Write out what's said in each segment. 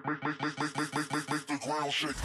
Make the ground shake.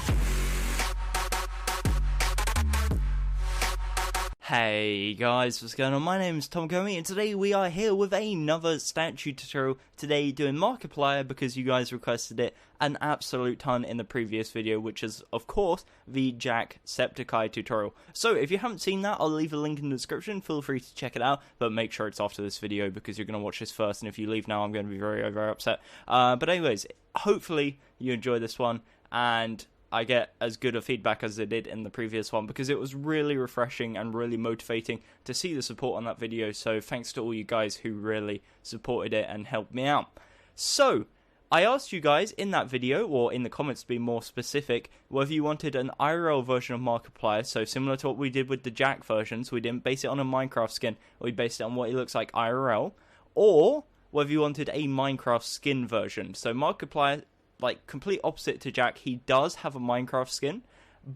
Hey guys, what's going on? My name is Gummy, and today we are here with another statue tutorial. Today doing Markiplier because you guys requested it an absolute ton in the previous video, which is of course the Jacksepticeye tutorial. So if you haven't seen that, I'll leave a link in the description. Feel free to check it out, but make sure it's after this video because you're going to watch this first, and if you leave now, I'm going to be very, very upset. But anyways, hopefully you enjoy this one, and I get as good a feedback as I did in the previous one because it was really refreshing and really motivating to see the support on that video. So thanks to all you guys who really supported it and helped me out. So I asked you guys in that video, or in the comments to be more specific, whether you wanted an IRL version of Markiplier, so similar to what we did with the Jack versions. We didn't base it on a Minecraft skin, we based it on what he looks like IRL, or whether you wanted a Minecraft skin version. So Markiplier, like complete opposite to Jack, he does have a Minecraft skin,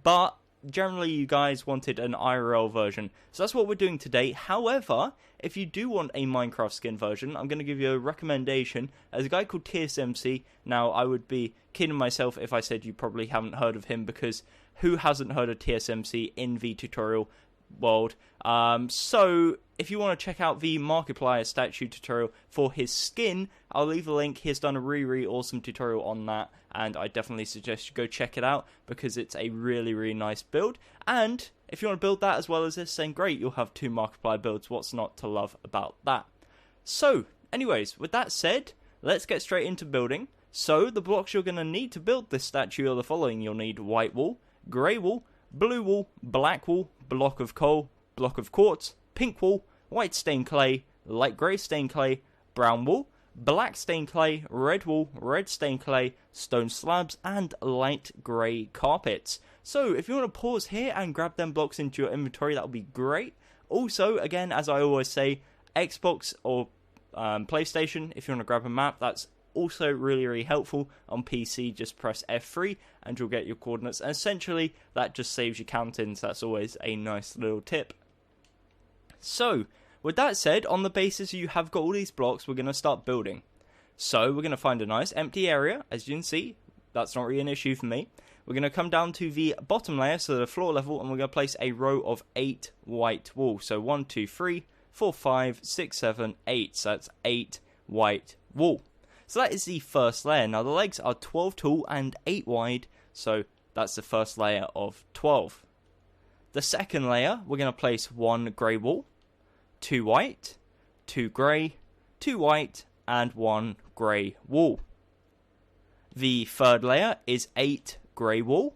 but generally you guys wanted an IRL version. So that's what we're doing today. However, if you do want a Minecraft skin version, I'm going to give you a recommendation. There's a guy called TSMC. Now, I would be kidding myself if I said you probably haven't heard of him, because who hasn't heard of TSMC in the tutorial world? So if you want to check out the Markiplier statue tutorial for his skin, I'll leave a link. He's done a really awesome tutorial on that, and I definitely suggest you go check it out because it's a really, really nice build. And if you want to build that as well as this, then great, you'll have two Markiplier builds. What's not to love about that? So anyways, with that said, let's get straight into building. So the blocks you're going to need to build this statue are the following. You'll need white wool, grey wool, blue wool, black wool, block of coal, block of quartz, pink wool, white stained clay, light grey stained clay, brown wool, black stained clay, red wool, red stained clay, stone slabs, and light grey carpets. So if you want to pause here and grab them blocks into your inventory, that would be great. Also, again, as I always say, Xbox or PlayStation, if you want to grab a map, that's also really, really helpful. On PC, just press F3 and you'll get your coordinates, and essentially that just saves you counting, so that's always a nice little tip. So with that said, on the basis you have got all these blocks, we're going to start building. So we're going to find a nice empty area. As you can see, that's not really an issue for me. We're going to come down to the bottom layer, so the floor level, and we're going to place a row of 8 white wool. So 1, 2, 3, 4, 5, 6, 7, 8. So that's 8 white wool. So that is the first layer. Now the legs are 12 tall and 8 wide, so that's the first layer of 12. The second layer, we're going to place 1 grey wool, 2 white, 2 grey, 2 white, and 1 grey wool. The third layer is 8 grey wool.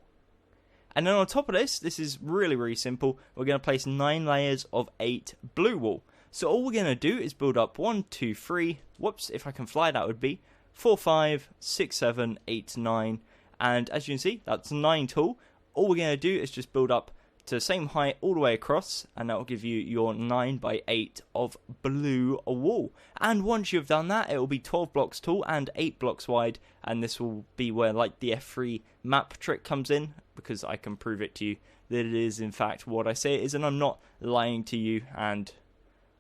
And then on top of this is really, really simple, we're going to place 9 layers of 8 blue wool. So all we're going to do is build up 1, 2, 3, whoops, if I can fly that would be 4, 5, 6, 7, 8, 9, and as you can see, that's 9 tall. All we're going to do is just build up to the same height all the way across, and that will give you your 9 by 8 of blue wool. And once you've done that, it will be 12 blocks tall and 8 blocks wide, and this will be where like the F3 map trick comes in, because I can prove it to you that it is in fact what I say it is, and I'm not lying to you, and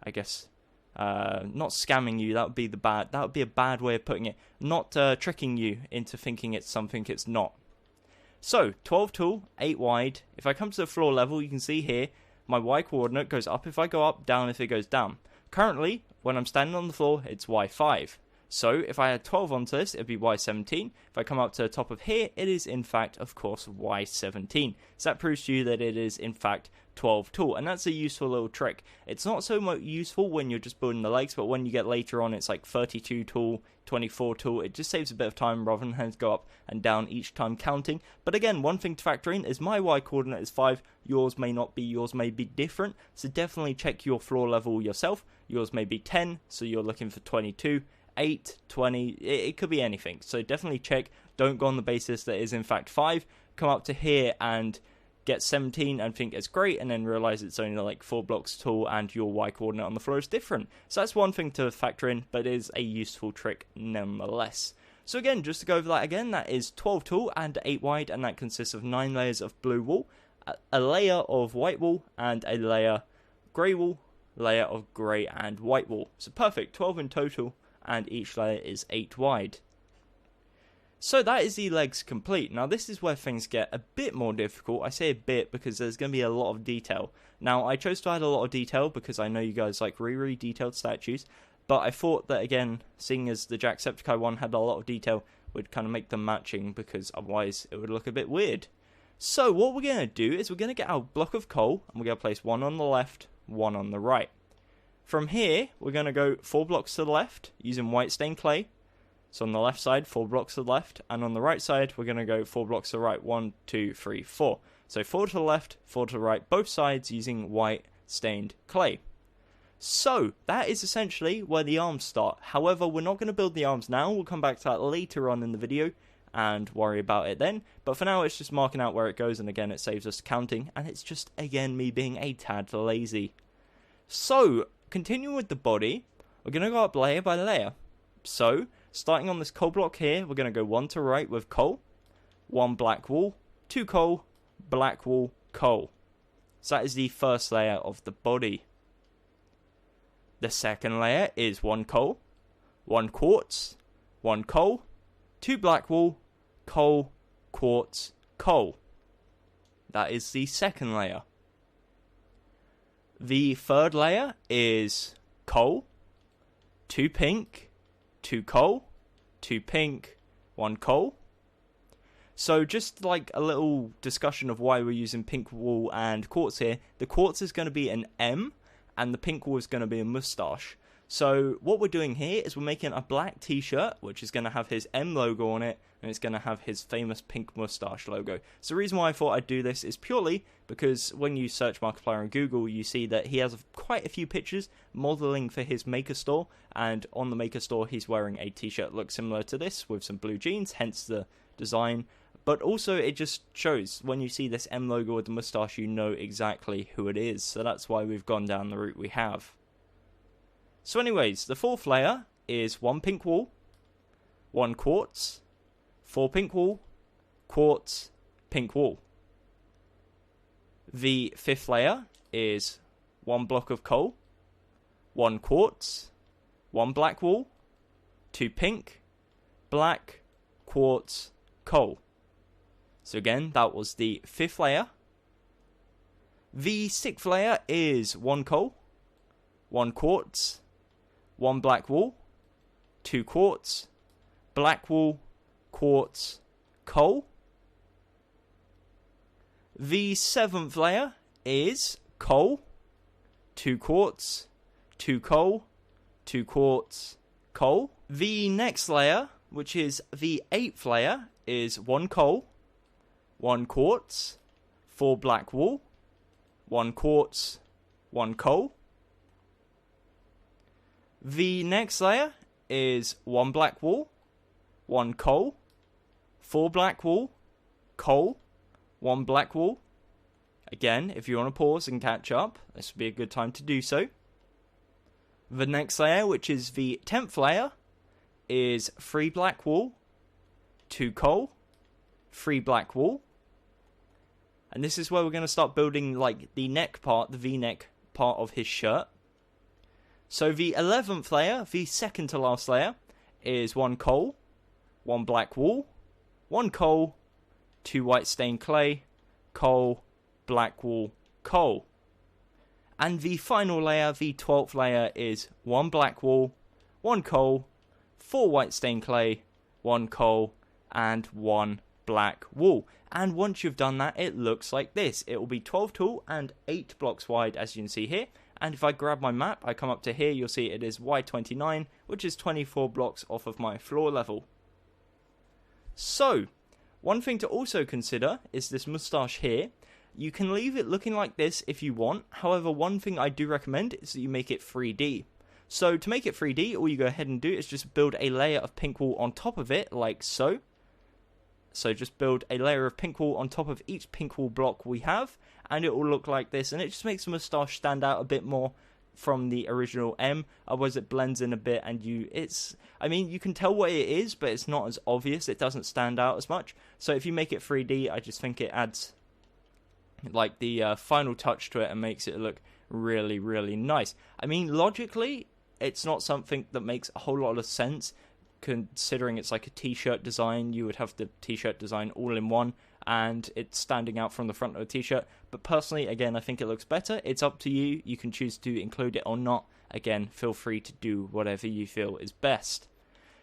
I guess not scamming you. That would be a bad way of putting it. Not tricking you into thinking it's something it's not. So 12 tall, 8 wide. If I come to the floor level, you can see here my Y coordinate goes up if I go up, down if it goes down. Currently, when I'm standing on the floor, it's Y5. So if I add 12 onto this, it'd be Y17. If I come up to the top of here, it is in fact, of course, Y17. So that proves to you that it is in fact 12 tall, and that's a useful little trick. It's not so much useful when you're just building the legs, but when you get later on, it's like 32 tall, 24 tall. It just saves a bit of time rather than having to go up and down each time counting. But again, one thing to factor in is my Y coordinate is 5. Yours may not be. Yours may be different. So definitely check your floor level yourself. Yours may be 10, so you're looking for 22. 8, 20, it could be anything. So definitely check. Don't go on the basis that it is in fact 5. Come up to here and get 17 and think it's great, and then realize it's only like 4 blocks tall and your Y coordinate on the floor is different. So that's one thing to factor in, but it is a useful trick nonetheless. So again, just to go over that again, that is 12 tall and 8 wide, and that consists of 9 layers of blue wool, a layer of white wool, and a layer grey wool, layer of grey and white wool. So perfect, 12 in total, and each layer is 8 wide. So that is the legs complete. Now this is where things get a bit more difficult. I say a bit because there's going to be a lot of detail. Now I chose to add a lot of detail because I know you guys like really detailed statues. But I thought that again, seeing as the Jacksepticeye one had a lot of detail, would kind of make them matching because otherwise it would look a bit weird. So what we're going to do is we're going to get our block of coal and we're going to place one on the left, one on the right. From here, we're going to go 4 blocks to the left using white stained clay. So on the left side, 4 blocks to the left, and on the right side, we're going to go 4 blocks to the right, 1, 2, 3, 4. So 4 to the left, 4 to the right, both sides using white stained clay. So that is essentially where the arms start. However, we're not going to build the arms now. We'll come back to that later on in the video and worry about it then. But for now, it's just marking out where it goes, and again, it saves us counting, and it's just, again, me being a tad lazy. So, continuing with the body, we're going to go up layer by layer. So, starting on this coal block here, we're going to go 1 to right with coal, 1 black wool, 2 coal, black wool, coal. So that is the first layer of the body. The second layer is 1 coal, 1 quartz, 1 coal, 2 black wool, coal, quartz, coal. That is the second layer. The third layer is coal, 2 pink, 2 coal, 2 pink, 1 coal. So just like a little discussion of why we're using pink wool and quartz here. The quartz is going to be an M and the pink wool is going to be a moustache. So what we're doing here is we're making a black t-shirt which is going to have his M logo on it and it's going to have his famous pink moustache logo. So the reason why I thought I'd do this is purely because when you search Markiplier on Google you see that he has quite a few pictures modeling for his maker store, and on the maker store he's wearing a t-shirt that looks similar to this with some blue jeans, hence the design. But also it just shows when you see this M logo with the moustache you know exactly who it is, so that's why we've gone down the route we have. So anyways, the fourth layer is 1 pink wool, 1 quartz, 4 pink wool, quartz, pink wool. The fifth layer is 1 block of coal, 1 quartz, 1 black wool, 2 pink, black, quartz, coal. So again, that was the fifth layer. The sixth layer is 1 coal, 1 quartz, 1 black wool, 2 quartz, black wool, quartz, coal. The seventh layer is coal, 2 quartz, 2 coal, 2 quartz, coal. The next layer, which is the eighth layer, is 1 coal, 1 quartz, 4 black wool, 1 quartz, 1 coal. The next layer is 1 black wool, 1 coal, 4 black wool, coal, 1 black wool. Again, if you want to pause and catch up, this would be a good time to do so. The next layer, which is the 10th layer, is 3 black wool, 2 coal, 3 black wool. And this is where we're going to start building like the neck part, the V-neck part of his shirt. So the 11th layer, the second to last layer, is 1 coal, 1 black wool, 1 coal, 2 white stained clay, coal, black wool, coal. And the final layer, the 12th layer, is 1 black wool, 1 coal, 4 white stained clay, 1 coal, and 1 black wool. And once you've done that, it looks like this. It will be 12 tall and 8 blocks wide, as you can see here. And if I grab my map, I come up to here, you'll see it is Y29, which is 24 blocks off of my floor level. So, one thing to also consider is this moustache here. You can leave it looking like this if you want. However, one thing I do recommend is that you make it 3D. So to make it 3D, all you go ahead and do is just build a layer of pink wool on top of it, like so. So just build a layer of pink wool on top of each pink wool block we have, and it will look like this, and it just makes the moustache stand out a bit more from the original M. Otherwise it blends in a bit, and you can tell what it is, but it's not as obvious. It doesn't stand out as much. So if you make it 3D, I just think it adds like the final touch to it and makes it look really nice. I mean, logically it's not something that makes a whole lot of sense, considering it's like a t-shirt design, you would have the t-shirt design all in one, and it's standing out from the front of a t-shirt. But personally, again, I think it looks better. It's up to you. You can choose to include it or not. Again, feel free to do whatever you feel is best.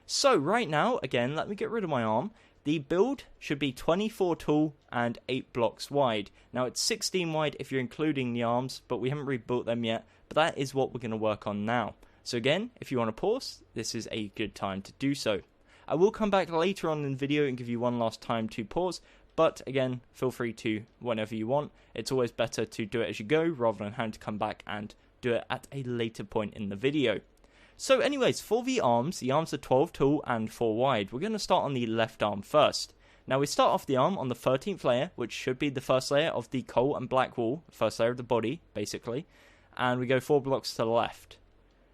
So right now, again, let me get rid of my arm. The build should be 24 tall and 8 blocks wide. Now it's 16 wide if you're including the arms, but we haven't rebuilt them yet. But that is what we're going to work on now. So again, if you want to pause, this is a good time to do so. I will come back later on in the video and give you one last time to pause. But again, feel free to whenever you want. It's always better to do it as you go rather than having to come back and do it at a later point in the video. So anyways, for the arms are 12 tall and 4 wide. We're going to start on the left arm first. Now we start off the arm on the 13th layer, which should be the first layer of the coal and black wool, first layer of the body, basically. And we go 4 blocks to the left.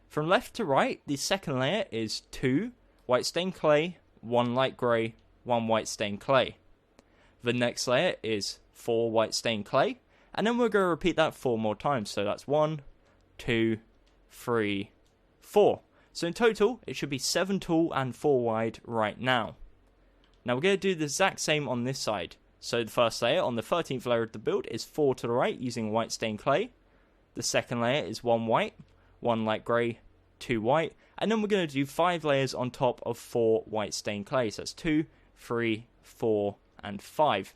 From left to right, the second layer is 2 white stained clay, 1 light grey, 1 white stained clay. The next layer is 4 white stained clay, and then we're going to repeat that 4 more times. So that's 1, 2, 3, 4. So in total, it should be 7 tall and 4 wide right now. Now we're going to do the exact same on this side. So the first layer on the 13th layer of the build is 4 to the right using white stained clay. The second layer is 1 white, 1 light grey, 2 white. And then we're going to do 5 layers on top of 4 white stained clay. So that's 2, 3, 4, and 5.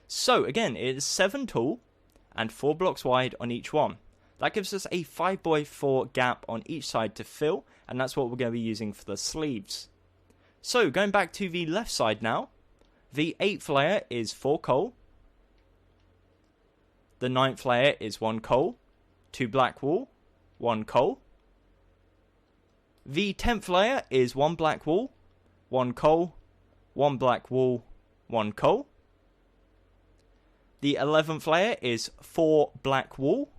So again, it is 7 tall and 4 blocks wide on each one. That gives us a 5x4 gap on each side to fill, and that's what we're going to be using for the sleeves. So going back to the left side now, the 8th layer is 4 coal. The 9th layer is 1 coal, 2 black wool, 1 coal. The 10th layer is 1 black wool, 1 coal, 1 black wool, 1 coal. The 11th layer is 4 black wool.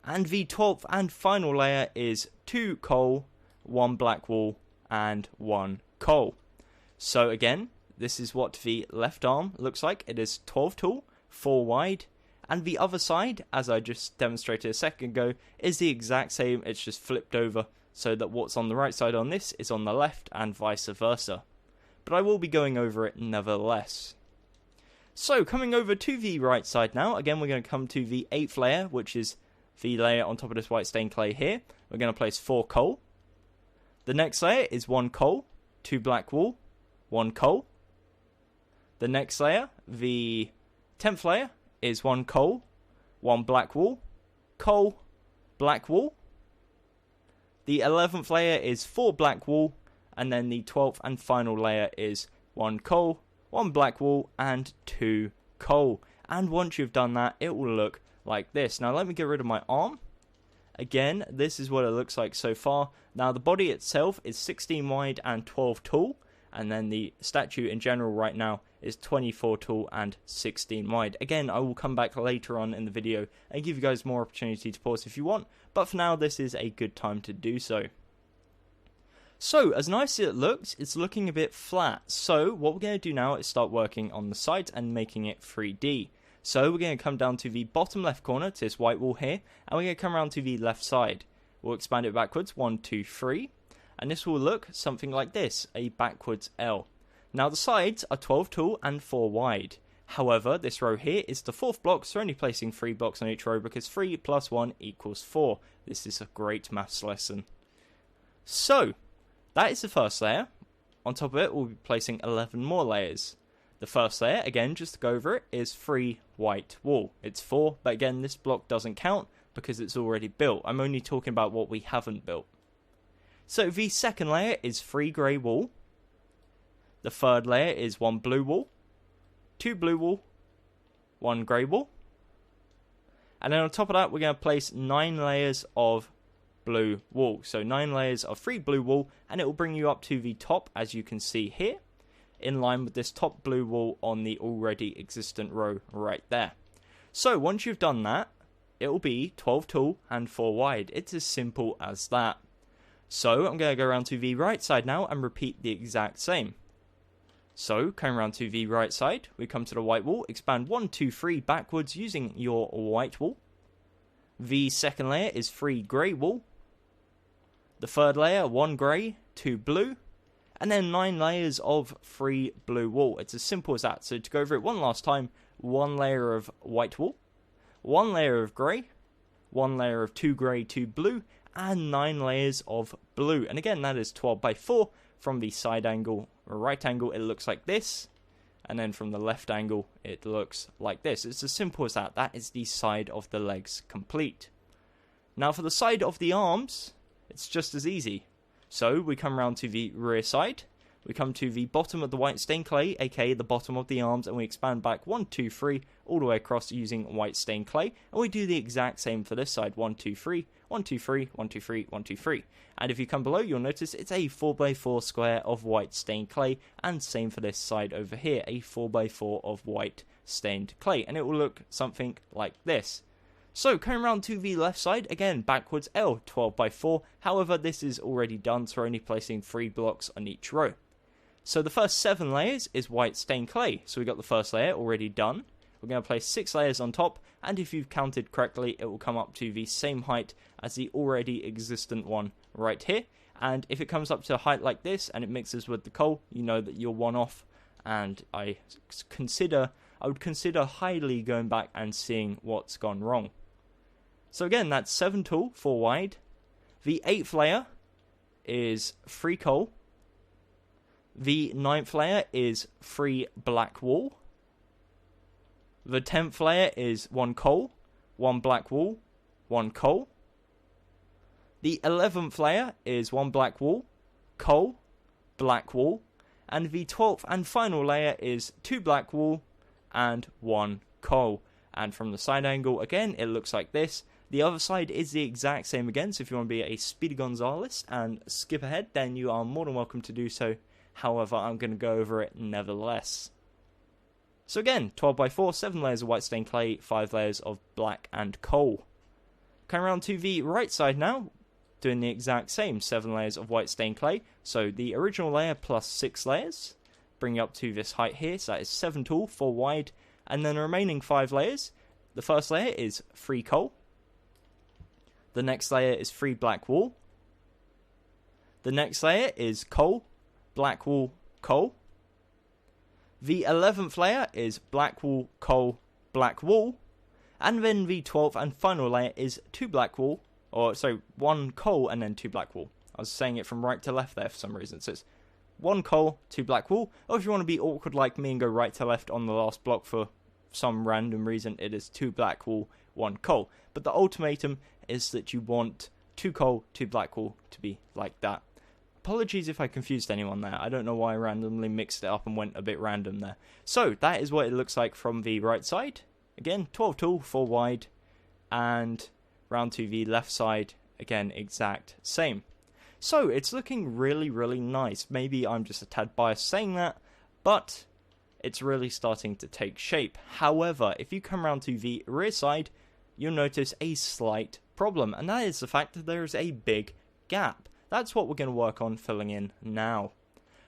And the 12th and final layer is 2 coal, 1 black wool, and 1 coal. So again, this is what the left arm looks like. It is 12 tall, 4 wide. And the other side, as I just demonstrated a second ago, is the exact same. It's just flipped over so that what's on the right side on this is on the left and vice versa. But I will be going over it nevertheless. So coming over to the right side now, again we're going to come to the 8th layer, which is the layer on top of this white stained clay here. We're going to place 4 coal. The next layer is 1 coal, 2 black wool, 1 coal. The next layer, the 10th layer, is 1 coal, 1 black wool, coal, black wool. The 11th layer is 4 black wool, and then the 12th and final layer is 1 coal, 1 black wool, and 2 coal. And once you've done that, it will look like this. Now let me get rid of my arm. Again, this is what it looks like so far. Now the body itself is 16 wide and 12 tall, and then the statue in general right now is 24 tall and 16 wide. Again, I will come back later on in the video and give you guys more opportunity to pause if you want, but for now this is a good time to do so. So, as nice as it looks, it's looking a bit flat. So, what we're going to do now is start working on the sides and making it 3D. So, we're going to come down to the bottom left corner to this white wall here, and we're going to come around to the left side. We'll expand it backwards, 1, 2, 3, and this will look something like this, a backwards L. Now, the sides are 12 tall and 4 wide. However, this row here is the 4th block, so only placing 3 blocks on each row because 3 plus 1 equals 4. This is a great maths lesson. So, that is the first layer. On top of it, we'll be placing 11 more layers. The first layer, again, just to go over it, is 3 white wool. It's 4, but again, this block doesn't count because it's already built. I'm only talking about what we haven't built. So the second layer is 3 grey wool. The third layer is 1 blue wool, 2 blue wool, 1 grey wool. And then on top of that, we're going to place 9 layers of blue wool. So 9 layers of 3 blue wool, and it will bring you up to the top, as you can see here, in line with this top blue wool on the already existent row right there. So once you've done that, it will be 12 tall and 4 wide. It's as simple as that. So I'm going to go around to the right side now and repeat the exact same. So coming around to the right side, we come to the white wool, expand 1, 2, 3 backwards using your white wool. The second layer is 3 grey wool. The third layer, 1 grey, 2 blue, and then 9 layers of free blue wool. It's as simple as that. So to go over it one last time, 1 layer of white wool, 1 layer of grey, 1 layer of 2 grey, 2 blue, and 9 layers of blue. And again, that is 12 by 4. From the side angle or right angle, it looks like this. And then from the left angle, it looks like this. It's as simple as that. That is the side of the legs complete. Now for the side of the arms, it's just as easy. So we come around to the rear side. We come to the bottom of the white stained clay, aka the bottom of the arms, and we expand back 1, 2, 3, all the way across using white stained clay. And we do the exact same for this side, 1, 2, 3, 1, 2, 3, 1, 2, 3, 1, 2, 3. And if you come below, you'll notice it's a 4x4 square of white stained clay, and same for this side over here, a 4x4 of white stained clay. And it will look something like this. So, coming around to the left side, again, backwards L, 12x4. However, this is already done, so we're only placing 3 blocks on each row. So the first 7 layers is white stained clay. So we got the first layer already done. We're going to place 6 layers on top, and if you've counted correctly, it will come up to the same height as the already existent one right here. And if it comes up to a height like this, and it mixes with the coal, you know that you're one off. And I would consider highly going back and seeing what's gone wrong. So again, that's 7 tall, 4 wide. The 8th layer is 3 coal. The 9th layer is 3 black wool. The 10th layer is 1 coal, 1 black wool, 1 coal. The 11th layer is 1 black wool, coal, black wool. And the 12th and final layer is 2 black wool and 1 coal. And from the side angle, again, it looks like this. The other side is the exact same again, so if you want to be a Speedy Gonzales and skip ahead, then you are more than welcome to do so. However, I'm going to go over it nevertheless. So again, 12x4, 7 layers of white stained clay, 5 layers of black and coal. Coming around to the right side now, doing the exact same, 7 layers of white stained clay. So the original layer plus 6 layers, bring you up to this height here, so that is 7 tall, 4 wide, and then the remaining 5 layers. The first layer is 3 coal. The next layer is 3 black wool. The next layer is coal, black wool, coal. The 11th layer is black wool, coal, black wool. And then the 12th and final layer is 2 black wool, or sorry, 1 coal and then 2 black wool. I was saying it from right to left there for some reason. So it's 1 coal, 2 black wool. Or if you want to be awkward like me and go right to left on the last block for some random reason, it is 2 black wool, 1 coal. But the ultimatum is that you want 2 coal, 2 black wool to be like that. Apologies if I confused anyone there. I don't know why I randomly mixed it up and went a bit random there. So that is what it looks like from the right side. Again, 12 tall, 4 wide, and round to the left side, again, exact same. So it's looking really, really nice. Maybe I'm just a tad biased saying that, but it's really starting to take shape. However, if you come around to the rear side, you'll notice a slight problem, and that is the fact that there is a big gap. That's what we're going to work on filling in now.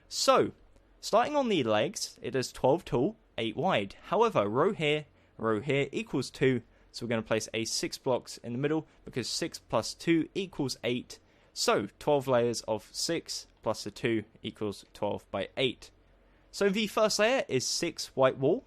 So, starting on the legs, it is 12 tall, 8 wide. However, row here equals 2, so we're going to place a 6 blocks in the middle, because 6 plus 2 equals 8. So, 12 layers of 6 plus a 2 equals 12 by 8. So the first layer is 6 white wool.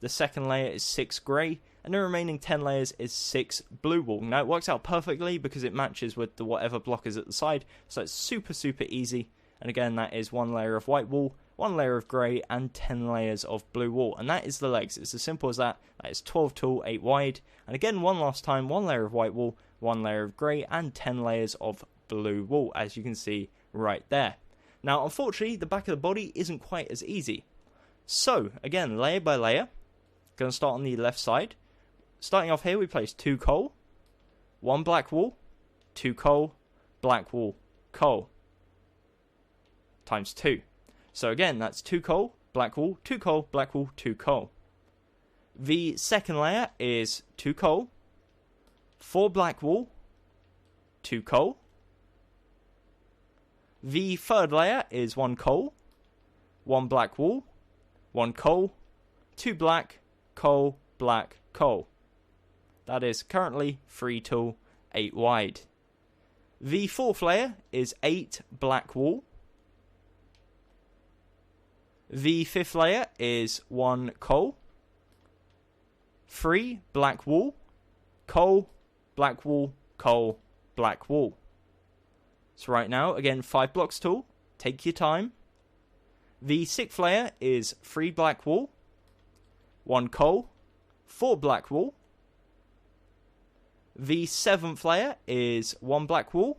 The second layer is 6 grey. And the remaining 10 layers is 6 blue wool. Now it works out perfectly because it matches with the whatever block is at the side. So it's super, super easy. And again, that is 1 layer of white wool, 1 layer of grey, and 10 layers of blue wool. And that is the legs. It's as simple as that. That is 12 tall, 8 wide. And again, one last time, 1 layer of white wool, 1 layer of grey, and 10 layers of blue wool, as you can see right there. Now, unfortunately, the back of the body isn't quite as easy. So, again, layer by layer. Going to start on the left side. Starting off here, we place 2 coal, 1 black wool, 2 coal, black wool, coal, times 2. So again, that's 2 coal, black wool, 2 coal, black wool, 2 coal. The second layer is 2 coal, 4 black wool, 2 coal. The third layer is 1 coal, 1 black wool, 1 coal, 2 black, coal, black, coal. That is currently 3 tall, 8 wide. The fourth layer is 8 black wool. The fifth layer is 1 coal, 3 black wool, coal, black wool, coal, black wool. So right now, again, 5 blocks tall. Take your time. The sixth layer is 3 black wool, 1 coal, 4 black wool. The seventh layer is 1 black wool,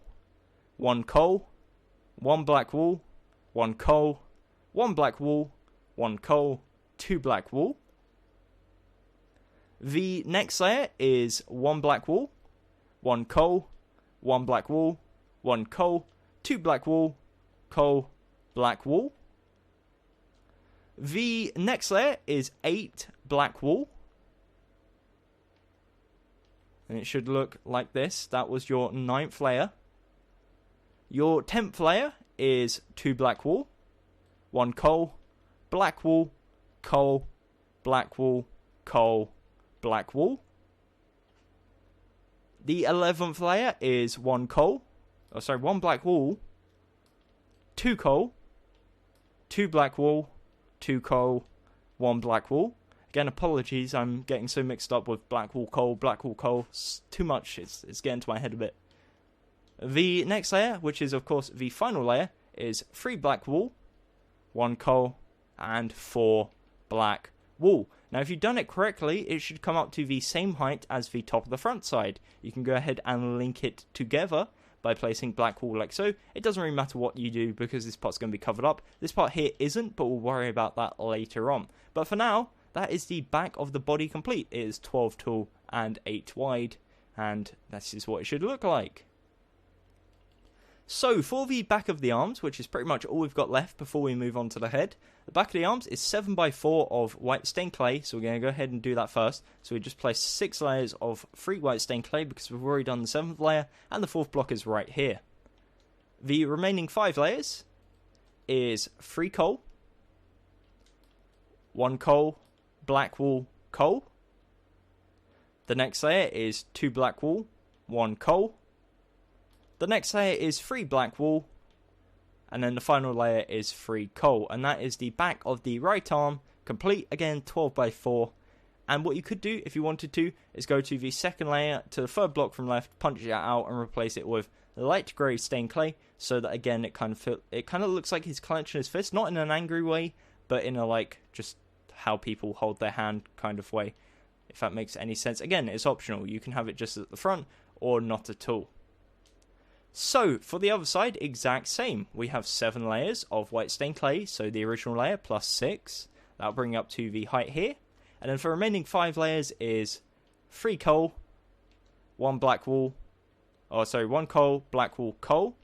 1 coal, 1 black wool, 1 coal, 1 black wool, 1 coal, 2 black wool. The next layer is 1 black wool, 1 coal, 1 black wool, 1 coal, 2 black wool, coal, black wool. The next layer is 8 black wool. And it should look like this. That was your 9th layer. Your 10th layer is 2 black wool, 1 coal, black wool, coal, black wool, coal, black wool. The 11th layer is 1 coal. 1 black wool, 2 coal, 2 black wool, 2 coal, 1 black wool. Again, apologies, I'm getting so mixed up with black wool coal. It's too much, it's getting to my head a bit. The next layer, which is of course the final layer, is 3 black wool, 1 coal, and 4 black wool. Now if you've done it correctly, it should come up to the same height as the top of the front side. You can go ahead and link it together by placing black wool like so. It doesn't really matter what you do because this part's going to be covered up. This part here isn't, but we'll worry about that later on. But for now, that is the back of the body complete. It is 12 tall and 8 wide, and this is what it should look like. So for the back of the arms, which is pretty much all we've got left before we move on to the head, the back of the arms is 7x4 of white stained clay, so we're going to go ahead and do that first. So we just place 6 layers of 3 white stained clay because we've already done the 7th layer, and the 4th block is right here. The remaining 5 layers is 3 coal, 1 coal, black wool, coal. The next layer is 2 black wool, 1 coal. The next layer is 3 black wool, and then the final layer is 3 coal, and that is the back of the right arm, complete, again 12x4. And what you could do if you wanted to is go to the second layer, to the third block from left, punch it out and replace it with light grey stained clay, so that again it kind of looks like he's clenching his fist, not in an angry way, but in a like just how people hold their hand kind of way, if that makes any sense. Again, it's optional. You can have it just at the front or not at all. So for the other side, exact same. We have 7 layers of white stained clay, so the original layer plus 6. That'll bring up to the height here. And then for the remaining 5 layers is 3 coal, 1 black wool, 1 coal, black wool, coal.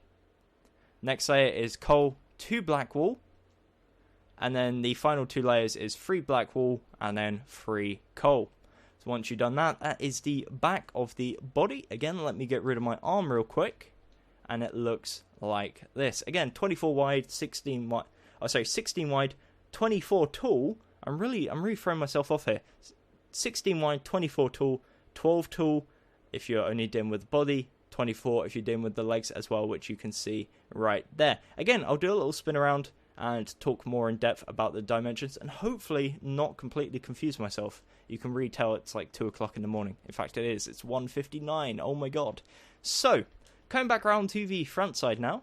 Next layer is coal, 2 black wool. And then the final 2 layers is 3 black wool and then 3 coal. So once you've done that, that is the back of the body. Again, let me get rid of my arm real quick. And it looks like this. Again, 24 wide, 16 wide, 24 tall. I'm really throwing myself off here. 16 wide, 24 tall, 12 tall if you're only dealing with the body, 24 if you're dealing with the legs as well, which you can see right there. Again, I'll do a little spin around and talk more in depth about the dimensions and hopefully not completely confuse myself. You can really tell it's like 2 o'clock in the morning. In fact, it is. It's 1:59. Oh my god. So, coming back around to the front side now.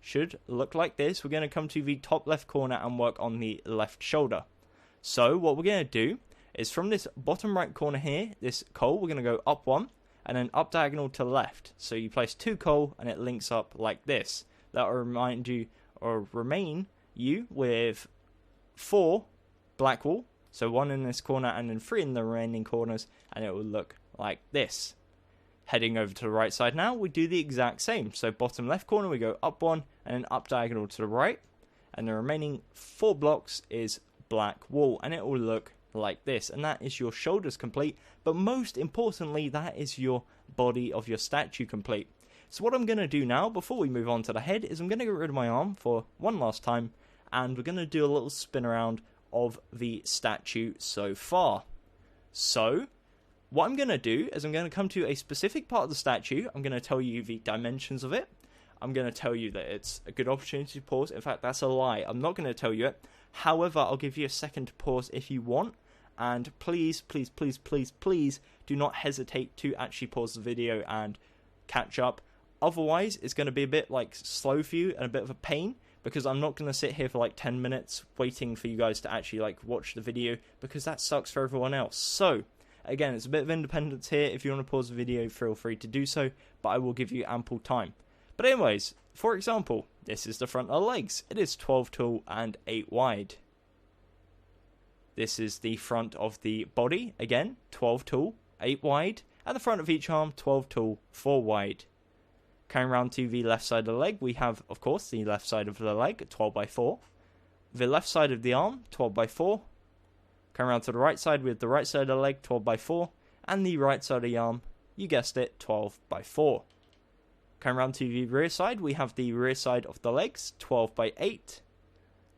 Should look like this. We're going to come to the top left corner and work on the left shoulder. So, what we're going to do is from this bottom right corner here, this coal, we're going to go up 1 and then up diagonal to the left. So you place 2 coal and it links up like this. That will remind you or remain you with 4 black wool, so 1 in this corner and then 3 in the remaining corners, and it will look like this. Heading over to the right side now, we do the exact same. So bottom left corner, we go up 1 and then up diagonal to the right, and the remaining 4 blocks is black wool, and it will look like this. And that is your shoulders complete, but most importantly, that is your body of your statue complete. So what I'm going to do now, before we move on to the head, is I'm going to get rid of my arm for one last time, and we're going to do a little spin around of the statue so far. So, what I'm going to do is I'm going to come to a specific part of the statue. I'm going to tell you the dimensions of it. I'm going to tell you that it's a good opportunity to pause. In fact, that's a lie. I'm not going to tell you it. However, I'll give you a second to pause if you want. And please, please, please, please, please do not hesitate to actually pause the video and catch up. Otherwise, it's going to be a bit like slow for you and a bit of a pain, because I'm not going to sit here for like 10 minutes waiting for you guys to actually like watch the video, because that sucks for everyone else. So, again, it's a bit of independence here. If you want to pause the video, feel free to do so, but I will give you ample time. But anyways, for example, this is the front of the legs. It is 12 tall and 8 wide. This is the front of the body, again, 12 tall, 8 wide, and the front of each arm, 12 tall, 4 wide. Coming around to the left side of the leg, we have, of course, the left side of the leg, 12 by 4. The left side of the arm, 12 by 4. Coming around to the right side with the right side of the leg, 12 by 4. And the right side of the arm, you guessed it, 12 by 4. Coming around to the rear side, we have the rear side of the legs, 12 by 8.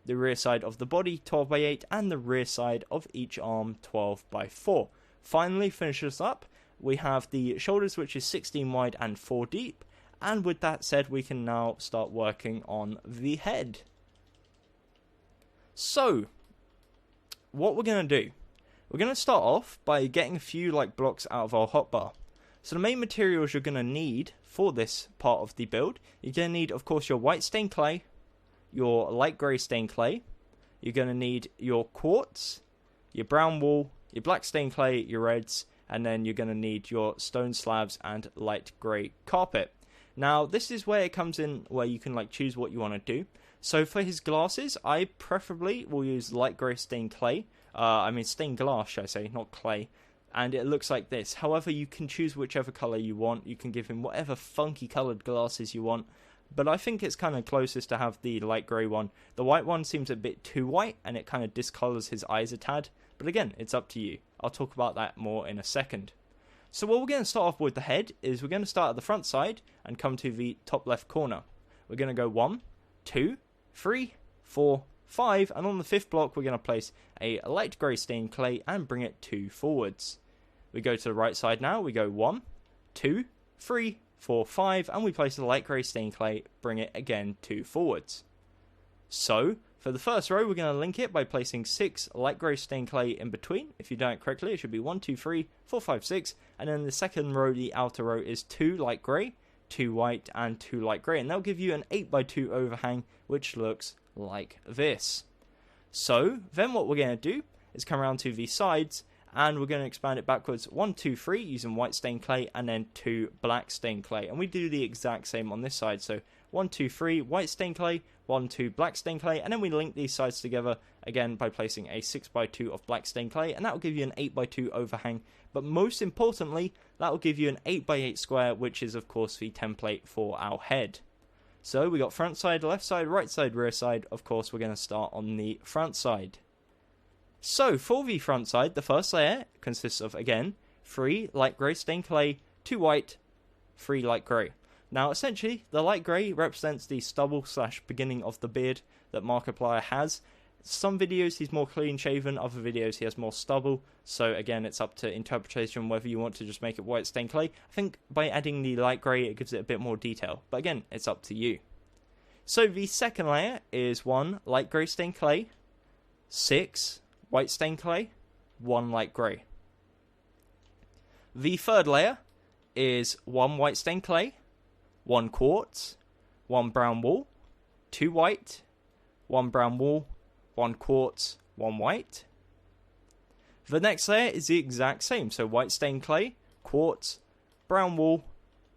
The rear side of the body, 12 by 8. And the rear side of each arm, 12 by 4. Finally, finish this up, we have the shoulders, which is 16 wide and 4 deep. And with that said, we can now start working on the head. So, what we're going to do, we're going to start off by getting a few like blocks out of our hotbar. So the main materials you're going to need for this part of the build, you're going to need, of course, your white stained clay, your light grey stained clay, you're going to need your quartz, your brown wool, your black stained clay, your reds, and then you're going to need your stone slabs and light grey carpet. Now, this is where it comes in, where you can like choose what you want to do. So for his glasses, I preferably will use light grey stained clay. Stained glass, should I say, not clay. And it looks like this. However, you can choose whichever colour you want. You can give him whatever funky coloured glasses you want. But I think it's kind of closest to have the light grey one. The white one seems a bit too white, and it kind of discolours his eyes a tad. But again, it's up to you. I'll talk about that more in a second. So what we're going to start off with the head is we're going to start at the front side and come to the top left corner. We're going to go 1, 2, 3, 4, 5, and on the 5th block we're going to place a light grey stained clay and bring it 2 forwards. We go to the right side now, we go 1, 2, 3, 4, 5, and we place the light grey stained clay, bring it again 2 forwards. So, for the first row, we're going to link it by placing 6 light grey stained clay in between. If you've done it correctly, it should be 1, 2, 3, 4, 5, 6. And then the second row, the outer row, is 2 light grey, 2 white, and 2 light grey. And that'll give you an 8x2 overhang, which looks like this. So, then what we're going to do is come around to the sides, and we're going to expand it backwards 1, 2, 3 using white stained clay, and then 2 black stained clay. And we do the exact same on this side. So 1, 2, 3 white stained clay, 1, 2 black stained clay, and then we link these sides together again by placing a 6x2 of black stained clay, and that will give you an 8x2 overhang. But most importantly, that will give you an 8x8 square, which is of course the template for our head. So we got front side, left side, right side, rear side. Of course, we're going to start on the front side. So for the front side, the first layer consists of, again, 3 light grey stained clay, 2 white, 3 light grey. Now, essentially, the light grey represents the stubble / beginning of the beard that Markiplier has. Some videos he's more clean shaven, other videos he has more stubble. So again, it's up to interpretation whether you want to just make it white stained clay. I think by adding the light grey, it gives it a bit more detail. But again, it's up to you. So the second layer is 1 light grey stained clay, 6 white stained clay, 1 light grey. The third layer is 1 white stained clay, 1 quartz, 1 brown wool, 2 white, 1 brown wool, 1 quartz, 1 white. The next layer is the exact same, so white stained clay, quartz, brown wool,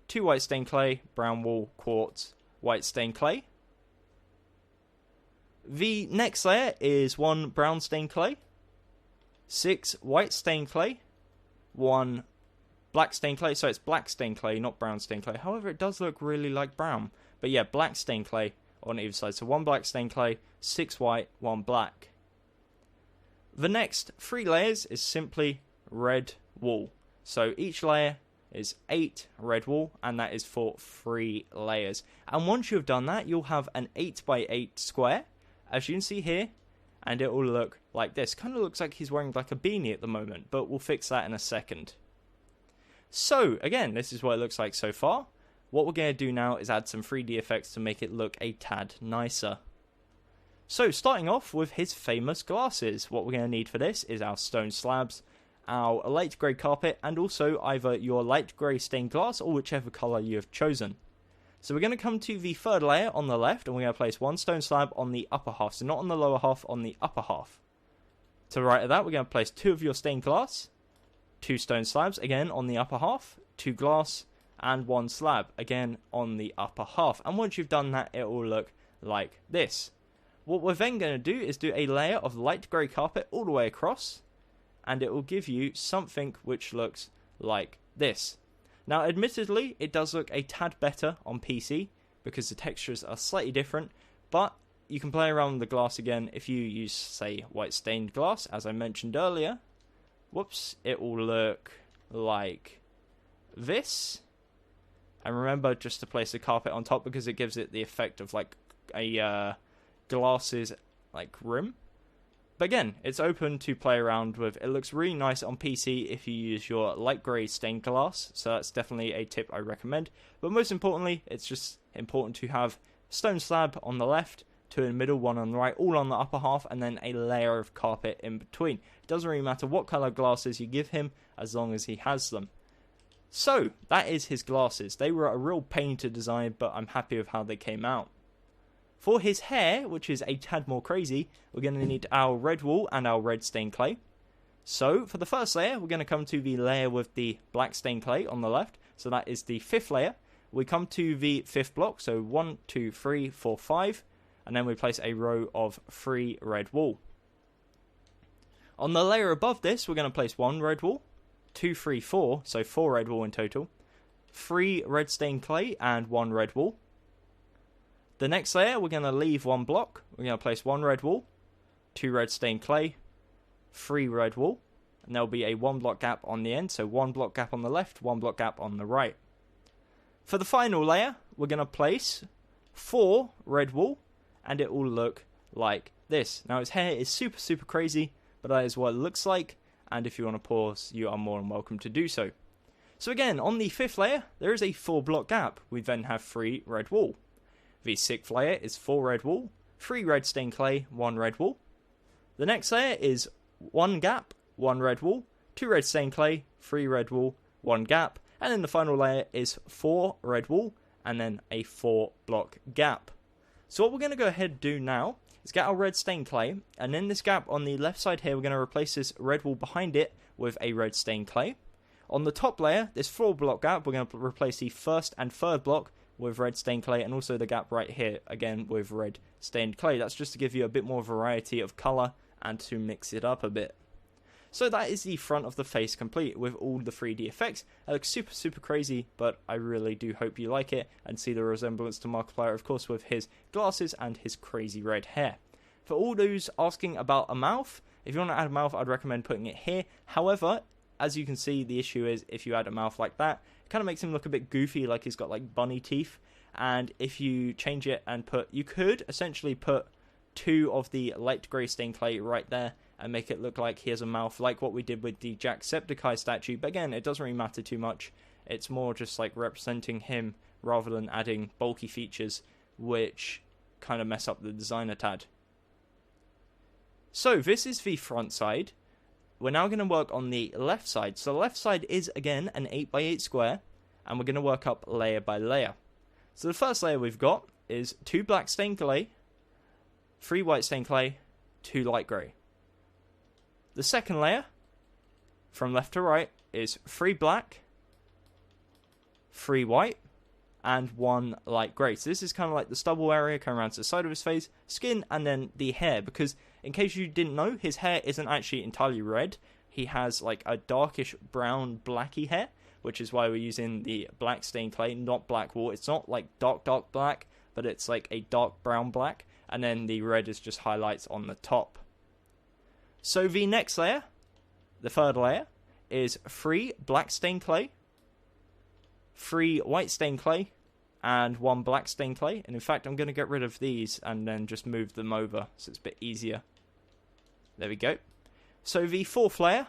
2 white stained clay, brown wool, quartz, white stained clay. The next layer is 1 brown stained clay, 6 white stained clay, 1 black stained clay. So it's black stained clay, not brown stained clay. However, it does look really like brown. But yeah, black stained clay on either side. So 1 black stained clay, 6 white, 1 black. The next 3 layers is simply red wool. So each layer is 8 red wool, and that is for 3 layers. And once you've done that, you'll have an 8x8 square, as you can see here, and it will look like this. Kind of looks like he's wearing like a beanie at the moment, but we'll fix that in a second. So again, this is what it looks like so far. What we're going to do now is add some 3D effects to make it look a tad nicer. So starting off with his famous glasses, what we're going to need for this is our stone slabs, our light grey carpet, and also either your light grey stained glass or whichever colour you have chosen. So we're going to come to the third layer on the left, and we're going to place one stone slab on the upper half, so not on the lower half, on the upper half. To the right of that, we're going to place 2 of your stained glass, 2 stone slabs, again on the upper half, 2 glass, and 1 slab, again on the upper half. And once you've done that, it will look like this. What we're then going to do is do a layer of light grey carpet all the way across, and it will give you something which looks like this. Now, admittedly, it does look a tad better on PC because the textures are slightly different, but you can play around with the glass again if you use, say, white stained glass, as I mentioned earlier. Whoops, it will look like this. And remember just to place the carpet on top because it gives it the effect of like a glasses like rim. But again, it's open to play around with. It looks really nice on PC if you use your light grey stained glass, so that's definitely a tip I recommend. But most importantly, it's just important to have stone slab on the left, 2 in the middle, 1 on the right, all on the upper half, and then a layer of carpet in between. It doesn't really matter what colour glasses you give him, as long as he has them. So, that is his glasses. They were a real pain to design, but I'm happy with how they came out. For his hair, which is a tad more crazy, we're going to need our red wool and our red stained clay. So, for the first layer, we're going to come to the layer with the black stained clay on the left. So that is the 5th layer. We come to the 5th block, so 1, 2, 3, 4, 5. And then we place a row of 3 red wool. On the layer above this, we're going to place 1 red wool, 2, 3, 4, so 4 red wool in total, 3 red stained clay, and 1 red wool. The next layer, we're going to leave 1 block. We're going to place 1 red wool, 2 red stained clay, 3 red wool, and there'll be a 1 block gap on the end, so 1 block gap on the left, 1 block gap on the right. For the final layer, we're going to place 4 red wool, and it will look like this. Now, his hair is super crazy, but that is what it looks like, and if you want to pause, you are more than welcome to do so. So again, on the 5th layer, there is a 4 block gap. We then have 3 red wool. The 6th layer is 4 red wool, 3 red stained clay, 1 red wool. The next layer is 1 gap, 1 red wool, 2 red stained clay, 3 red wool, 1 gap, and then the final layer is 4 red wool, and then a 4 block gap. So what we're going to go ahead and do now is get our red stained clay, and in this gap on the left side here, we're going to replace this red wool behind it with a red stained clay. On the top layer, this 4 block gap, we're going to replace the 1st and 3rd block with red stained clay, and also the gap right here, again, with red stained clay. That's just to give you a bit more variety of colour and to mix it up a bit. So that is the front of the face complete with all the 3D effects. It looks super crazy, but I really do hope you like it and see the resemblance to Markiplier, of course, with his glasses and his crazy red hair. For all those asking about a mouth, if you want to add a mouth, I'd recommend putting it here. However, as you can see, the issue is if you add a mouth like that, it kind of makes him look a bit goofy, like he's got like bunny teeth. And if you change it and you could essentially put 2 of the light grey stained clay right there and make it look like he has a mouth, like what we did with the Jacksepticeye statue. But again, it doesn't really matter too much. It's more just like representing him rather than adding bulky features which kind of mess up the design a tad. So this is the front side. We're now going to work on the left side. So the left side is, again, an 8x8 square, and we're going to work up layer by layer. So the first layer we've got is 2 black stained clay, 3 white stained clay, 2 light grey. The second layer, from left to right, is 3 black, 3 white, and 1 light grey. So this is kind of like the stubble area coming around to the side of his face, skin, and then the hair. Because in case you didn't know, his hair isn't actually entirely red. He has like a darkish brown blacky hair, which is why we're using the black stained clay, not black wool. It's not like dark black, but it's like a dark brown black. And then the red is just highlights on the top. So the next layer, the third layer, is 3 black stained clay, 3 white stained clay, and 1 black stained clay. And in fact, I'm going to get rid of these and then just move them over so it's a bit easier. There we go. So the fourth layer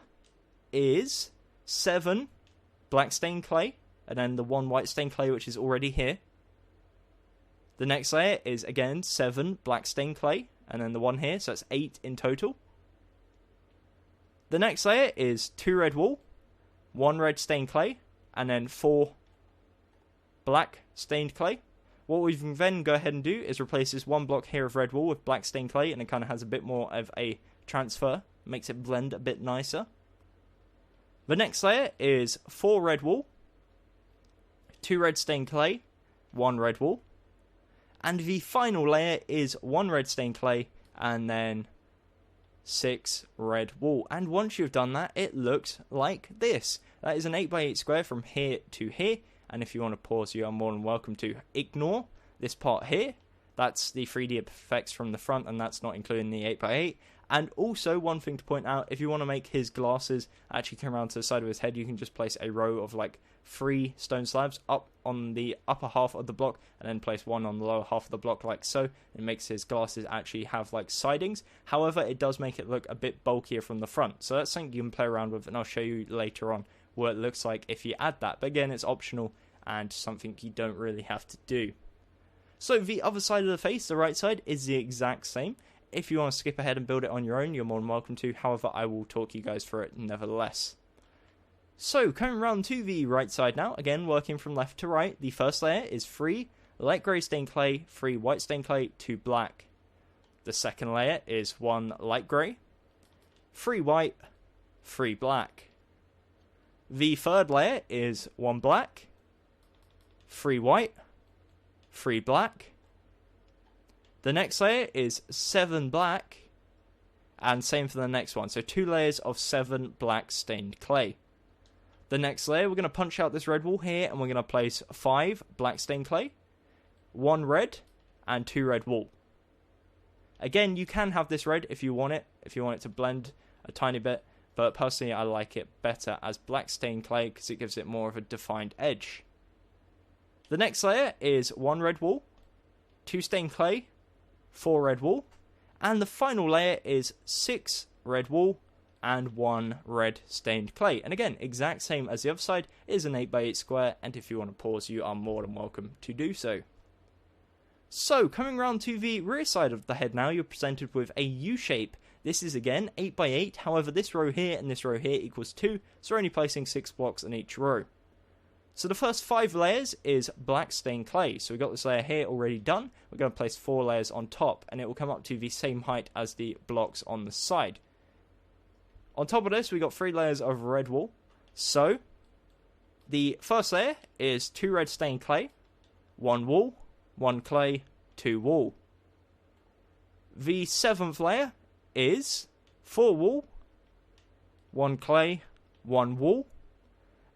is 7 black stained clay, and then the 1 white stained clay which is already here. The next layer is again 7 black stained clay, and then the 1 here, so that's 8 in total. The next layer is 2 red wool, 1 red stained clay, and then 4 black stained clay. What we can then go ahead and do is replace this 1 block here of red wool with black stained clay, and it kind of has a bit more of a transfer, makes it blend a bit nicer. The next layer is 4 red wool, 2 red stained clay, 1 red wool, and the final layer is 1 red stained clay, and then 6 red wool. And once you've done that, it looks like this. That is an 8x8 square from here to here. And if you want to pause, you are more than welcome to ignore this part here. That's the 3D effects from the front, and that's not including the 8x8. And also, one thing to point out, if you want to make his glasses actually come around to the side of his head, you can just place a row of like 3 stone slabs up on the upper half of the block, and then place 1 on the lower half of the block like so. It makes his glasses actually have like sidings. However, it does make it look a bit bulkier from the front. So that's something you can play around with, and I'll show you later on what it looks like if you add that. But again, it's optional and something you don't really have to do. So the other side of the face, the right side, is the exact same. If you want to skip ahead and build it on your own, you're more than welcome to. However, I will talk you guys through it nevertheless. So, coming around to the right side now, again, working from left to right, the first layer is 3 light grey stained clay, 3 white stained clay, 2 black. The second layer is 1 light grey, 3 white, 3 black. The third layer is 1 black, 3 white, 3 black. The next layer is 7 black, and same for the next one. So 2 layers of 7 black stained clay. The next layer, we're going to punch out this red wool here, and we're going to place 5 black stained clay, 1 red, and 2 red wool. Again, you can have this red if you want it to blend a tiny bit, but personally I like it better as black stained clay because it gives it more of a defined edge. The next layer is 1 red wool, 2 stained clay, 4 red wool, and the final layer is 6 red wool and 1 red stained clay. And again, exact same as the other side, is an 8x8 square, and if you want to pause, you are more than welcome to do so. So, coming around to the rear side of the head now, you're presented with a U shape. This is again 8x8, however this row here and this row here equals 2, so we're only placing 6 blocks in each row. So the first 5 layers is black stained clay. So we've got this layer here already done. We're going to place 4 layers on top, and it will come up to the same height as the blocks on the side. On top of this, we've got 3 layers of red wool. So the first layer is 2 red stained clay, 1 wool, 1 clay, 2 wool. The 7th layer is 4 wool, 1 clay, 1 wool.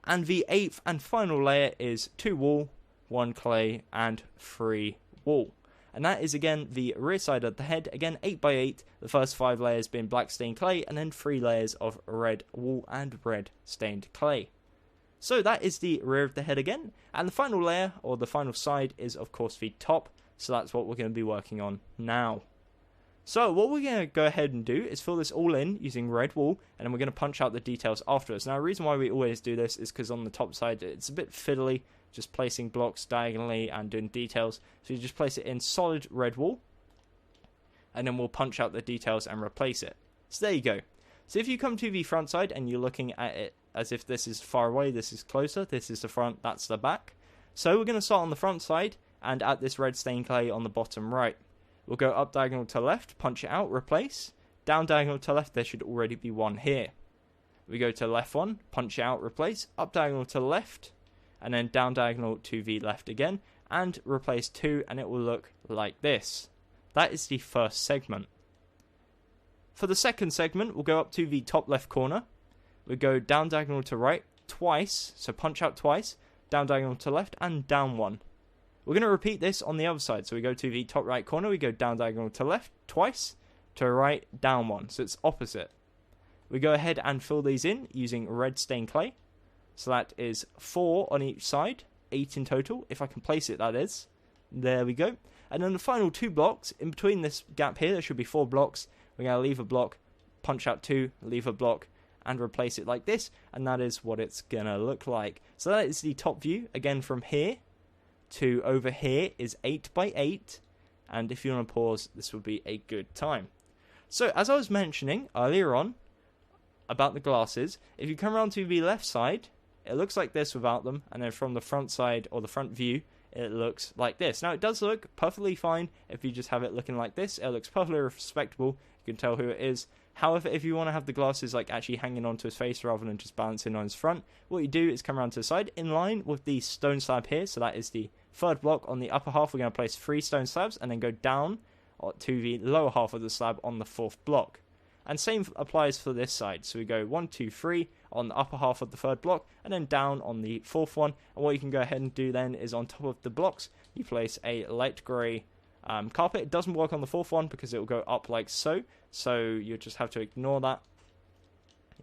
And the 8th and final layer is 2 wool, 1 clay, and 3 wool. And that is again the rear side of the head. Again 8x8, the first 5 layers being black stained clay, and then 3 layers of red wool and red stained clay. So that is the rear of the head again. And the final layer, or the final side, is of course the top. So that's what we're going to be working on now. So what we're going to go ahead and do is fill this all in using red wool, and then we're going to punch out the details afterwards. Now the reason why we always do this is because on the top side it's a bit fiddly, just placing blocks diagonally and doing details. So you just place it in solid red wool, and then we'll punch out the details and replace it. So there you go. So if you come to the front side and you're looking at it as if this is far away, this is closer, this is the front, that's the back. So we're going to start on the front side and add this red stained clay on the bottom right. We'll go up diagonal to left, punch it out, replace. Down diagonal to left, there should already be 1 here. We go to left 1, punch it out, replace. Up diagonal to left, and then down diagonal to the left again, and replace 2, and it will look like this. That is the first segment. For the second segment, we'll go up to the top left corner. We go down diagonal to right twice, so punch out twice, down diagonal to left, and down 1. We're going to repeat this on the other side. So we go to the top right corner, we go down diagonal to left twice, to right, down 1. So it's opposite. We go ahead and fill these in using red stained clay. So that is 4 on each side, 8 in total, if I can place it, that is. There we go. And then the final 2 blocks, in between this gap here, there should be 4 blocks. We're going to leave a block, punch out 2, leave a block, and replace it like this, and that is what it's gonna look like. So that is the top view. Again, from here to over here is 8 by 8, and if you want to pause, this would be a good time. So as I was mentioning earlier on about the glasses, if you come around to the left side, it looks like this without them, and then from the front side or the front view, it looks like this. Now, it does look perfectly fine if you just have it looking like this. It looks perfectly respectable. You can tell who it is. However, if you want to have the glasses like actually hanging onto his face rather than just balancing on his front, what you do is come around to the side in line with the stone slab here. So that is the third block. On the upper half, we're going to place 3 stone slabs and then go down to the lower half of the slab on the 4th block. And same applies for this side. So we go 1, 2, 3 on the upper half of the 3rd block, and then down on the 4th one. And what you can go ahead and do then is on top of the blocks, you place a light grey carpet. It doesn't work on the 4th one because it will go up like so. So you just have to ignore that.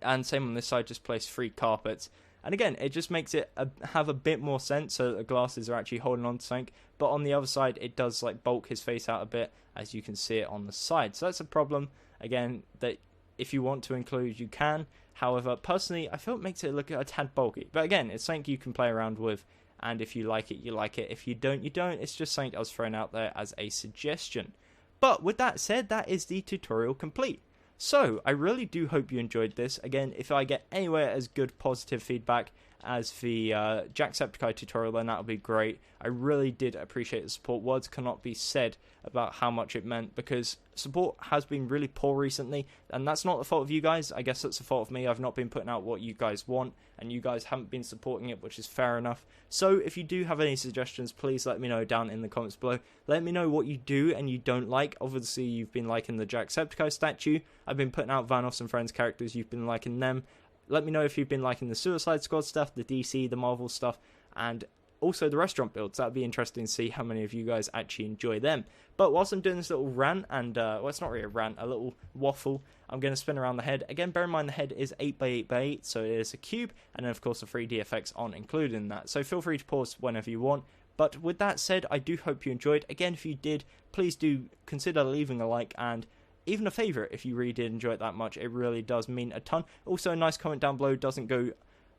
And same on this side, just place 3 carpets. And again, it just makes it have a bit more sense, so that the glasses are actually holding on to something. But on the other side, it does like bulk his face out a bit, as you can see it on the side. So that's a problem, again, that if you want to include, you can. However, personally, I feel it makes it look a tad bulky. But again, it's something you can play around with, and if you like it, you like it. If you don't, you don't. It's just something I was throwing out there as a suggestion. But with that said, that is the tutorial complete. So, I really do hope you enjoyed this. Again, if I get anywhere as good positive feedback as the Jacksepticeye tutorial, then that would be great. I really did appreciate the support. Words cannot be said about how much it meant, because support has been really poor recently, and that's not the fault of you guys. I guess that's the fault of me. I've not been putting out what you guys want, and you guys haven't been supporting it, which is fair enough. So if you do have any suggestions, please let me know down in the comments below. Let me know what you do and you don't like. Obviously, you've been liking the Jacksepticeye statue. I've been putting out Vanoss and Friends characters. You've been liking them. Let me know if you've been liking the Suicide Squad stuff, the DC, the Marvel stuff, and also the restaurant builds. That'd be interesting to see how many of you guys actually enjoy them. But whilst I'm doing this little rant, and well, it's not really a rant, a little waffle, I'm going to spin around the head. Again, bear in mind the head is 8 by 8 by 8, so it is a cube, and then of course the 3D effects aren't included in that. So feel free to pause whenever you want. But with that said, I do hope you enjoyed. Again, if you did, please do consider leaving a like and even a favourite if you really did enjoy it that much. It really does mean a ton. Also, a nice comment down below doesn't go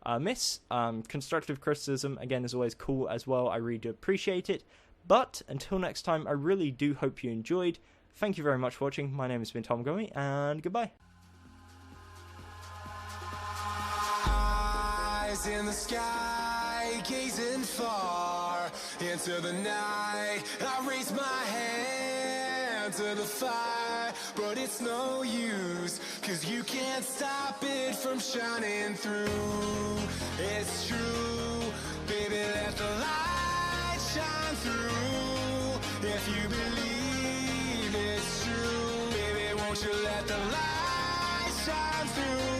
amiss. Constructive criticism, again, is always cool as well. I really do appreciate it. But until next time, I really do hope you enjoyed. Thank you very much for watching. My name has been Tom Gummy, and goodbye. Eyes in the sky, gazing far into the night. I raise my hand to the fire, but it's no use, 'cause you can't stop it from shining through. It's true, baby, let the light shine through. If you believe it's true, baby, won't you let the light shine through?